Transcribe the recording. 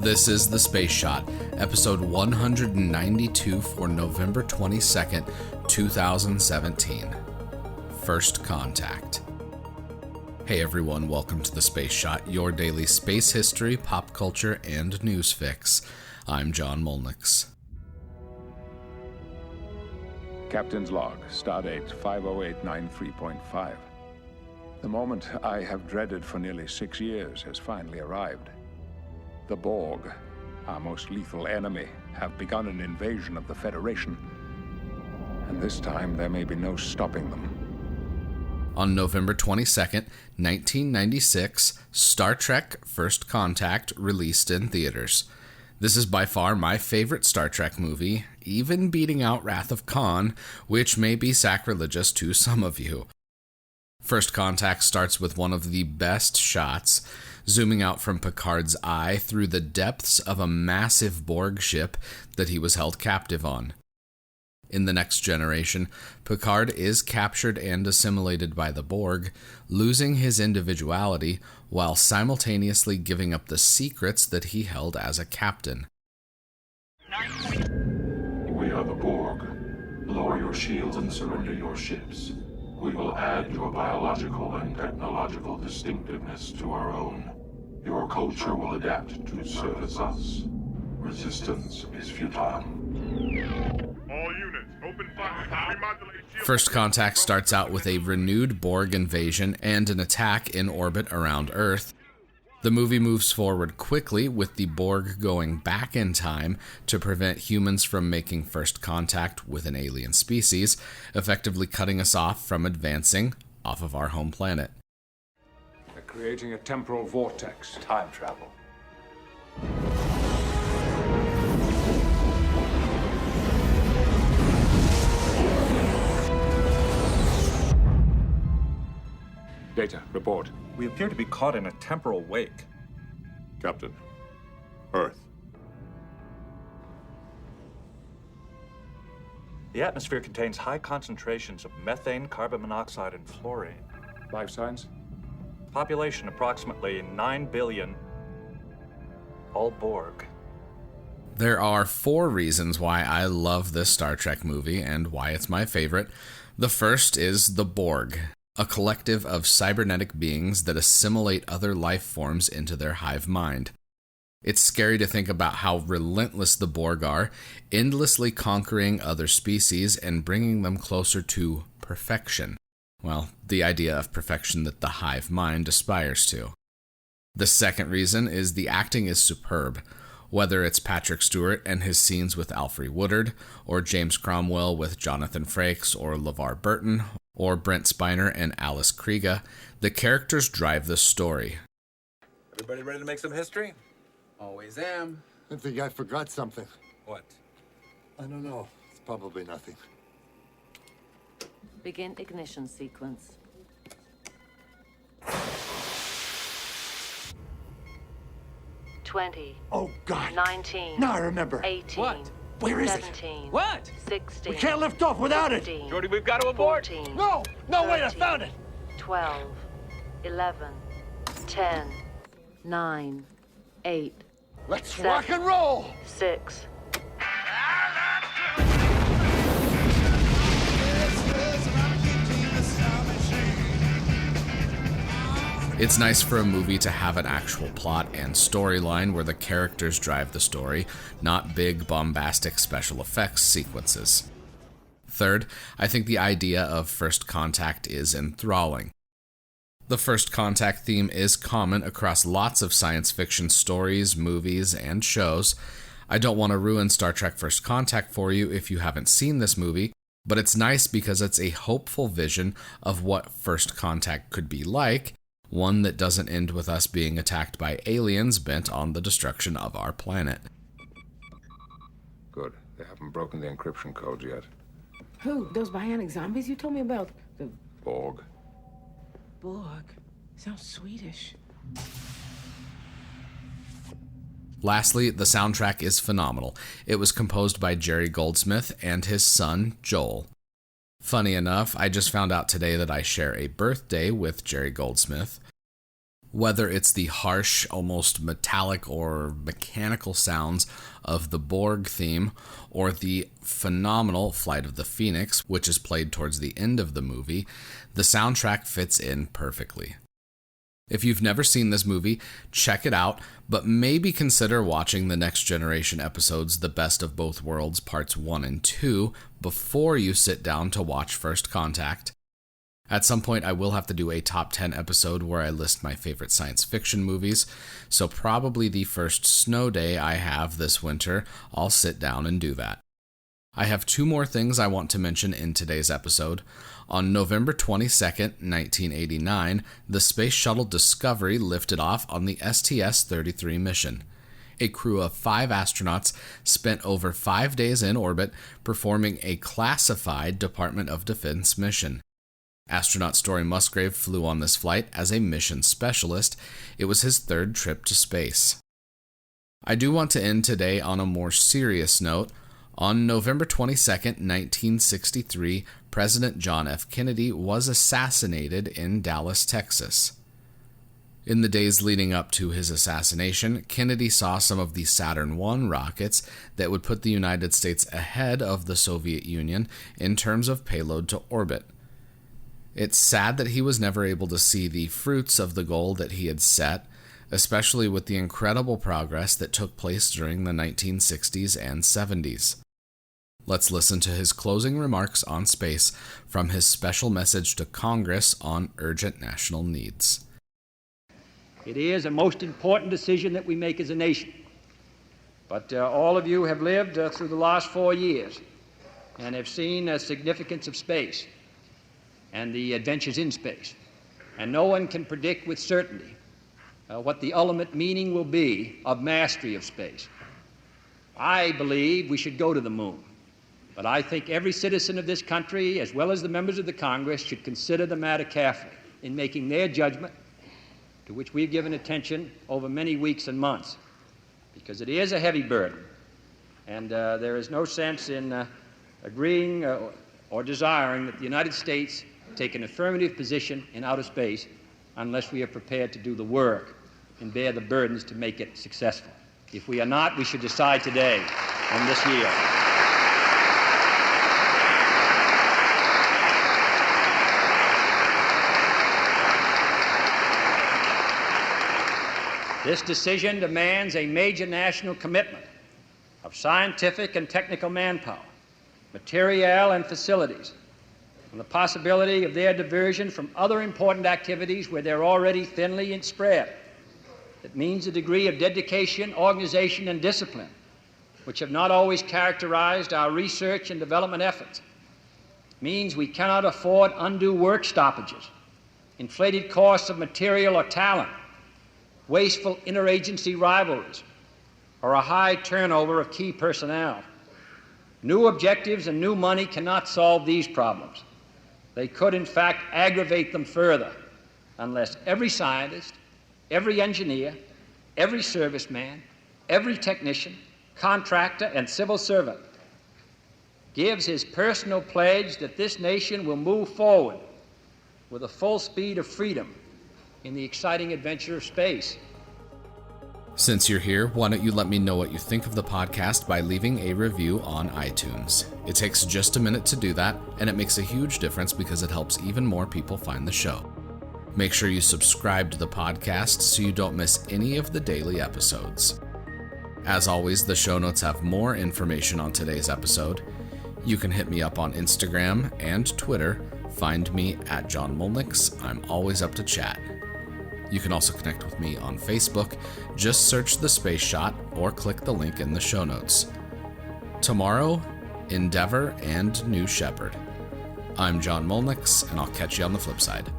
This is The Space Shot, episode 192 for November 22nd, 2017. First Contact. Hey everyone, welcome to The Space Shot, your daily space history, pop culture, and news fix. I'm John Molnix. Captain's log, Stardate 50893.5. The moment I have dreaded for nearly 6 years has finally arrived. The Borg, our most lethal enemy, have begun an invasion of the Federation. And this time there may be no stopping them. On November 22nd, 1996, Star Trek First Contact released in theaters. This is by far my favorite Star Trek movie, even beating out Wrath of Khan, which may be sacrilegious to some of you. First Contact starts with one of the best shots, zooming out from Picard's eye through the depths of a massive Borg ship that he was held captive on. In The Next Generation, Picard is captured and assimilated by the Borg, losing his individuality while simultaneously giving up the secrets that he held as a captain. We are the Borg. Lower your shields and surrender your ships. We will add your biological and technological distinctiveness to our own. Your culture will adapt to service us. Resistance is futile. All units, open fire. Remodulate shield. First Contact starts out with a renewed Borg invasion and an attack in orbit around Earth. The movie moves forward quickly, with the Borg going back in time to prevent humans from making first contact with an alien species, effectively cutting us off from advancing off of our home planet. They're creating a temporal vortex. Time travel. Data, report. We appear to be caught in a temporal wake. Captain, Earth. The atmosphere contains high concentrations of methane, carbon monoxide, and fluorine. Life signs? Population approximately 9 billion. All Borg. There are 4 reasons why I love this Star Trek movie and why it's my favorite. The first is the Borg, a collective of cybernetic beings that assimilate other life forms into their hive mind. It's scary to think about how relentless the Borg are, endlessly conquering other species and bringing them closer to perfection. Well, the idea of perfection that the hive mind aspires to. The second reason is the acting is superb. Whether it's Patrick Stewart and his scenes with Alfre Woodard, or James Cromwell with Jonathan Frakes or LeVar Burton, or Brent Spiner and Alice Krige, the characters drive the story. Everybody ready to make some history? Always am. I think I forgot something. What? I don't know. It's probably nothing. Begin ignition sequence. $20. Oh, God. 19. Now I remember. 18. What? Where is it? 17. What? 16. We can't lift off without it. 15, Jordy, we've got to abort. 14. No! No, wait, I 13, found it! 12. 11. 10. 9. 8. Let's 7, rock and roll! 6. It's nice for a movie to have an actual plot and storyline where the characters drive the story, not big, bombastic special effects sequences. Third, I think the idea of First Contact is enthralling. The First Contact theme is common across lots of science fiction stories, movies, and shows. I don't want to ruin Star Trek First Contact for you if you haven't seen this movie, but it's nice because it's a hopeful vision of what First Contact could be like, one that doesn't end with us being attacked by aliens bent on the destruction of our planet. Good. They haven't broken the encryption codes yet. Who? Those bionic zombies you told me about? The Borg. Borg. Sounds Swedish. Lastly, the soundtrack is phenomenal. It was composed by Jerry Goldsmith and his son, Joel. Funny enough, I just found out today that I share a birthday with Jerry Goldsmith. Whether it's the harsh, almost metallic or mechanical sounds of the Borg theme, or the phenomenal Flight of the Phoenix, which is played towards the end of the movie, the soundtrack fits in perfectly. If you've never seen this movie, check it out, but maybe consider watching the Next Generation episodes The Best of Both Worlds Parts 1 and 2 before you sit down to watch First Contact. At some point, I will have to do a top 10 episode where I list my favorite science fiction movies, so probably the first snow day I have this winter, I'll sit down and do that. I have 2 more things I want to mention in today's episode. On November 22nd, 1989, the Space Shuttle Discovery lifted off on the STS-33 mission. A crew of 5 astronauts spent over 5 days in orbit performing a classified Department of Defense mission. Astronaut Story Musgrave flew on this flight as a mission specialist. It was his 3rd trip to space. I do want to end today on a more serious note. On November 22, 1963, President John F. Kennedy was assassinated in Dallas, Texas. In the days leading up to his assassination, Kennedy saw some of the Saturn I rockets that would put the United States ahead of the Soviet Union in terms of payload to orbit. It's sad that he was never able to see the fruits of the goal that he had set, especially with the incredible progress that took place during the 1960s and 70s. Let's listen to his closing remarks on space from his special message to Congress on urgent national needs. It is a most important decision that we make as a nation. But all of you have lived through the last 4 years and have seen the significance of space and the adventures in space. And no one can predict with certainty what the ultimate meaning will be of mastery of space. I believe we should go to the moon, but I think every citizen of this country, as well as the members of the Congress, should consider the matter carefully in making their judgment, to which we've given attention over many weeks and months, because it is a heavy burden, and there is no sense in agreeing or desiring that the United States take an affirmative position in outer space unless we are prepared to do the work and bear the burdens to make it successful. If we are not, we should decide today and this year. This decision demands a major national commitment of scientific and technical manpower, materiel and facilities, and the possibility of their diversion from other important activities where they're already thinly spread. It means a degree of dedication, organization, and discipline which have not always characterized our research and development efforts. It means we cannot afford undue work stoppages, inflated costs of material or talent, wasteful interagency rivalries, or a high turnover of key personnel. New objectives and new money cannot solve these problems. They could, in fact, aggravate them further unless every scientist, every engineer, every serviceman, every technician, contractor, and civil servant gives his personal pledge that this nation will move forward with the full speed of freedom in the exciting adventure of space. Since you're here, why don't you let me know what you think of the podcast by leaving a review on iTunes. It takes just a minute to do that, and it makes a huge difference because it helps even more people find the show. Make sure you subscribe to the podcast so you don't miss any of the daily episodes. As always, the show notes have more information on today's episode. You can hit me up on Instagram and Twitter. Find me at John Molnix. I'm always up to chat. You can also connect with me on Facebook. Just search The Space Shot or click the link in the show notes. Tomorrow, Endeavor and New Shepard. I'm John Molnix, and I'll catch you on the flip side.